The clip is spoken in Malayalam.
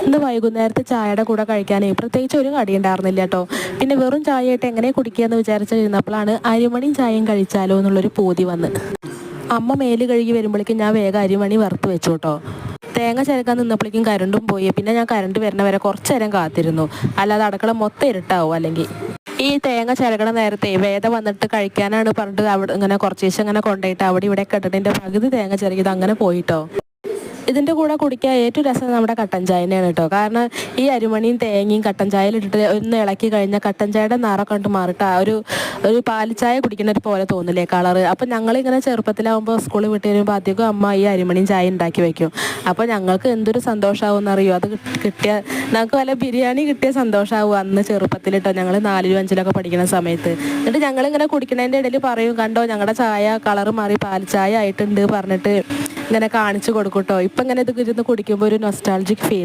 ഇന്ന് വൈകുന്നേരത്തെ ചായയുടെ കൂടെ കഴിക്കാനേ പ്രത്യേകിച്ച് ഒരു കടി ഉണ്ടായിരുന്നില്ല കേട്ടോ. പിന്നെ വെറും ചായയായിട്ട് എങ്ങനെ കുടിക്കുകയെന്ന് വിചാരിച്ചിരുന്നപ്പോഴാണ് അരിമണിയും ചായയും കഴിച്ചാലോ എന്നുള്ളൊരു പൂതി വന്ന്. അമ്മ മേല് കഴുകി വരുമ്പോഴേക്കും ഞാൻ വേഗം അരിമണി വറുത്ത് വെച്ചു കേട്ടോ. തേങ്ങ ചിരക്കാൻ നിന്നപ്പോഴേക്കും കരണ്ടും പോയി. പിന്നെ ഞാൻ കരണ്ട് വരുന്ന വരെ കുറച്ച് നേരം കാത്തിരുന്നു. അല്ലാതെ അടുക്കള മൊത്തം ഇരുട്ടാവും അല്ലെങ്കിൽ. ഈ തേങ്ങ ചിരകണ നേരത്തെ വേദ വന്നിട്ട് കഴിക്കാനാണ് പറഞ്ഞിട്ട് അവിടെ ഇങ്ങനെ കുറച്ച് ദിവസം ഇങ്ങനെ കൊണ്ടുപോയിട്ട് അവിടെ ഇവിടെ കെട്ടിട്ട് പകുതി തേങ്ങ ചിരകിയത് അങ്ങനെ പോയിട്ടോ. ഇതിൻ്റെ കൂടെ കുടിക്കാൻ ഏറ്റവും രസം നമ്മുടെ കട്ടൻ ചായ തന്നെയാണ് കേട്ടോ. കാരണം ഈ അരിമണിയും തേങ്ങയും കട്ടൻ ചായയിലിട്ടിട്ട് ഒന്ന് ഇളക്കി കഴിഞ്ഞാൽ കട്ടൻ ചായയുടെ നിറമൊക്കെ കണ്ട് മാറിയിട്ട് ഒരു പാൽച്ചായ കുടിക്കുന്ന പോലെ തോന്നില്ലേ കളറ്. അപ്പം ഞങ്ങളിങ്ങനെ ചെറുപ്പത്തിലാകുമ്പോൾ സ്കൂളിൽ വിട്ട് വരുമ്പോൾ അധികം അമ്മ ഈ അരിമണിയും ചായ ഉണ്ടാക്കി വെക്കും. അപ്പോൾ ഞങ്ങൾക്ക് എന്തൊരു സന്തോഷമാവും എന്നറിയോ. അത് കിട്ടിയ ഞങ്ങൾക്ക് വല്ല ബിരിയാണി കിട്ടിയ സന്തോഷമാവും അന്ന് ചെറുപ്പത്തിലിട്ടോ. ഞങ്ങൾ 4ലും 5ലൊക്കെ പഠിക്കുന്ന സമയത്ത്. എന്നിട്ട് ഞങ്ങളിങ്ങനെ കുടിക്കുന്നതിൻ്റെ ഇടയിൽ പറയും, കണ്ടോ ഞങ്ങളുടെ ചായ കളറ് മാറി പാൽച്ചായ ആയിട്ടുണ്ട് പറഞ്ഞിട്ട് ഇങ്ങനെ കാണിച്ചു കൊടുക്കും കേട്ടോ. ഇപ്പം ഇങ്ങനെ ഇത് ഇരുന്ന് കുടിക്കുമ്പോൾ ഒരു നൊസ്റ്റാൾജിക് ഫീൽ.